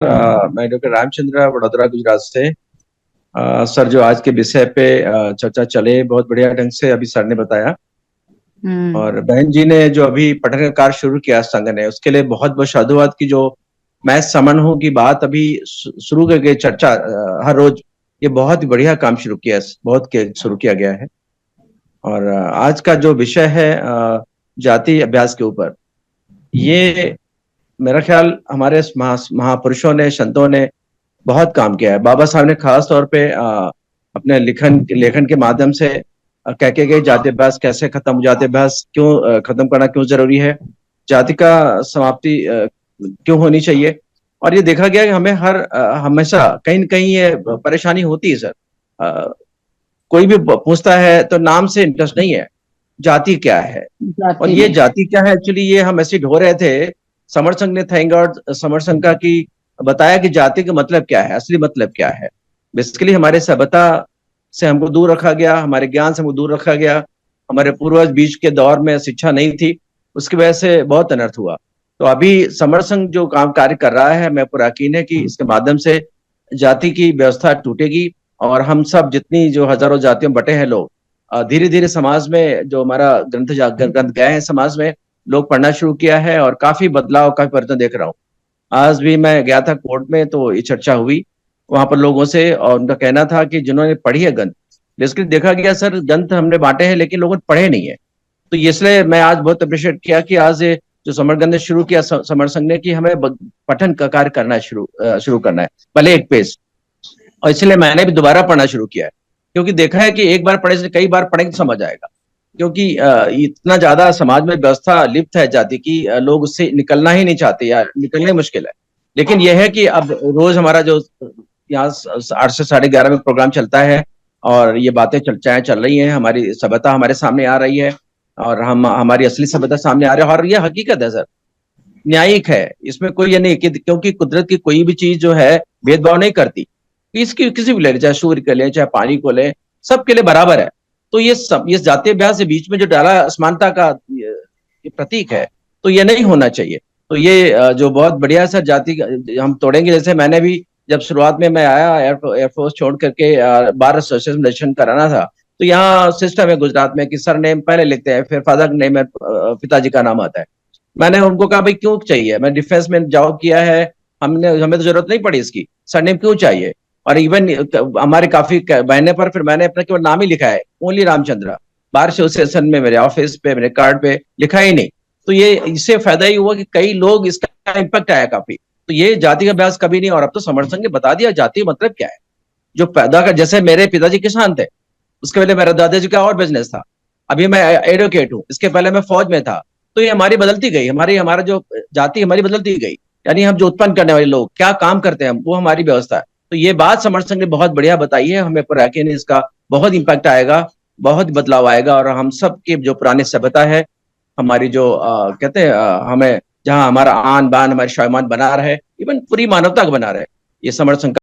मैं डॉक्टर रामचंद्र वडोदरा गुजरात से। सर, जो आज के विषय पे चर्चा चले, बहुत बढ़िया ढंग से अभी सर ने बताया। हम्म। और बहन जी ने जो अभी पठन का कार्य शुरू किया संघ ने, उसके लिए बहुत बहुत साधुवाद की। जो मैथ समन्वयों की बात अभी शुरू करके चर्चा हर रोज, ये बहुत ही बढ़िया काम शुरू किया, शुरू किया गया है। और आज का जो विषय है जाति अभ्यास के ऊपर, ये मेरा ख्याल हमारे महापुरुषों ने, संतों ने बहुत काम किया है। बाबा साहब ने खास तौर पे अपने लेखन लेखन के माध्यम से कह के गए जाति अभ्यास कैसे खत्म हो, जाति अभ्यास क्यों खत्म करना क्यों जरूरी है, जाति का समाप्ति क्यों होनी चाहिए। और ये देखा गया कि हमें हमेशा कहीं न कहीं ये परेशानी होती है सर। कोई भी पूछता है तो नाम से इंटरेस्ट नहीं है, जाति क्या है। और जाती ये में। जाति क्या है, एक्चुअली ये हम ऐसे ढो रहे थे। समर संघ ने, थैंक गॉड, समर संघ का की बताया कि जाति का मतलब क्या है, असली मतलब क्या है। बेसिकली हमारे सभ्यता से हमको दूर रखा गया, हमारे ज्ञान से हमको दूर रखा गया। हमारे पूर्वज बीच के दौर में शिक्षा नहीं थी, उसकी वजह से बहुत अनर्थ हुआ। तो अभी समर संघ जो काम कार्य कर रहा है, मैं पूरा यकीन है कि इसके माध्यम से जाति की व्यवस्था टूटेगी। और हम सब जितनी जो हजारों जातियों बटे हैं लोग, धीरे धीरे समाज में जो हमारा ग्रंथ गए हैं, समाज में लोग पढ़ना शुरू किया है और काफी बदलाव, काफी परिवर्तन देख रहा हूँ। आज भी मैं गया था कोर्ट में, तो ये चर्चा हुई वहां पर लोगों से, और उनका कहना था कि जिन्होंने पढ़ी है ग्रंथ, बेसिकली देखा गया सर, ग्रंथ हमने बांटे हैं लेकिन लोगों ने पढ़े नहीं है। तो इसलिए मैं आज बहुत अप्रिशिएट किया कि आज ये जो समर ग्रंथ ने शुरू किया, समर संघ ने, कि हमें पठन का कार्य करना शुरू करना है, भले एक पेज। और इसलिए मैंने भी दोबारा पढ़ना शुरू किया है, क्योंकि देखा है कि एक बार पढ़े से कई बार पढ़ेंगे तो समझ आएगा। क्योंकि इतना ज्यादा समाज में व्यवस्था लिप्त है जाति की, लोग उससे निकलना ही नहीं चाहते, या निकलना मुश्किल है। लेकिन यह है कि अब रोज हमारा जो यहाँ 8 से 11:30 में प्रोग्राम चलता है, और ये बातें चर्चाएं चल रही हैं, हमारी सभ्यता हमारे सामने आ रही है, और हम हमारी असली सभ्यता सामने आ रही है। और ये हकीकत है सर, न्यायिक है, इसमें कोई ये नहीं कि, क्योंकि कुदरत की कोई भी चीज जो है भेदभाव नहीं करती। इसकी किसी भी ले, चाहे सूर्य को ले, चाहे पानी को ले, सबके लिए बराबर है। तो ये जातीय अभ्यास के बीच में जो डाला असमानता का ये प्रतीक है, तो ये नहीं होना चाहिए। तो ये जो बहुत बढ़िया सर जाति हम तोड़ेंगे। जैसे मैंने भी जब शुरुआत में मैं आया एयरफोर्स छोड़ करके, बार एसोसिएशन रजिस्ट्रेशन कराना था, तो यहाँ सिस्टम है गुजरात में कि सर नेम पहले लिखते हैं, फिर फादर नेम है, पिताजी का नाम आता है। मैंने उनको कहा भाई क्यों चाहिए, मैं डिफेंस में जॉब किया है, हमें तो जरूरत नहीं पड़ी इसकी, सरनेम क्यों चाहिए। और इवन हमारे काफी बहने पर फिर मैंने अपना केवल नाम ही लिखा है, ओनली रामचंद्र। बार एसोसिएशन में, मेरे ऑफिस पे, मेरे कार्ड पे लिखा ही नहीं। तो ये इससे फायदा ही हुआ कि कई लोग, इसका इम्पैक्ट आया काफी। तो ये जाति का अभ्यास कभी नहीं। और अब तो समर्थन ने बता दिया जाति मतलब क्या है। जो पैदा कर, जैसे मेरे पिताजी किसान थे, उसके पहले मेरा दादाजी का और बिजनेस था, अभी मैं एडवोकेट हूँ, इसके पहले मैं फौज में था। तो ये हमारी बदलती गई, हमारा जो जाति हमारी बदलती गई। यानी हम जो उत्पन्न करने वाले लोग क्या काम करते हैं, वो हमारी व्यवस्था है। तो ये बात समर संघ ने बहुत बढ़िया बताई है, हमें पर यकीन है इसका बहुत इम्पैक्ट आएगा, बहुत बदलाव आएगा। और हम सब की जो पुरानी सभ्यता है, हमारी जो कहते हैं हमें जहाँ हमारा आन बान, हमारी स्वाभिमान बना रहे, इवन पूरी मानवता को बना रहे, ये समर संघ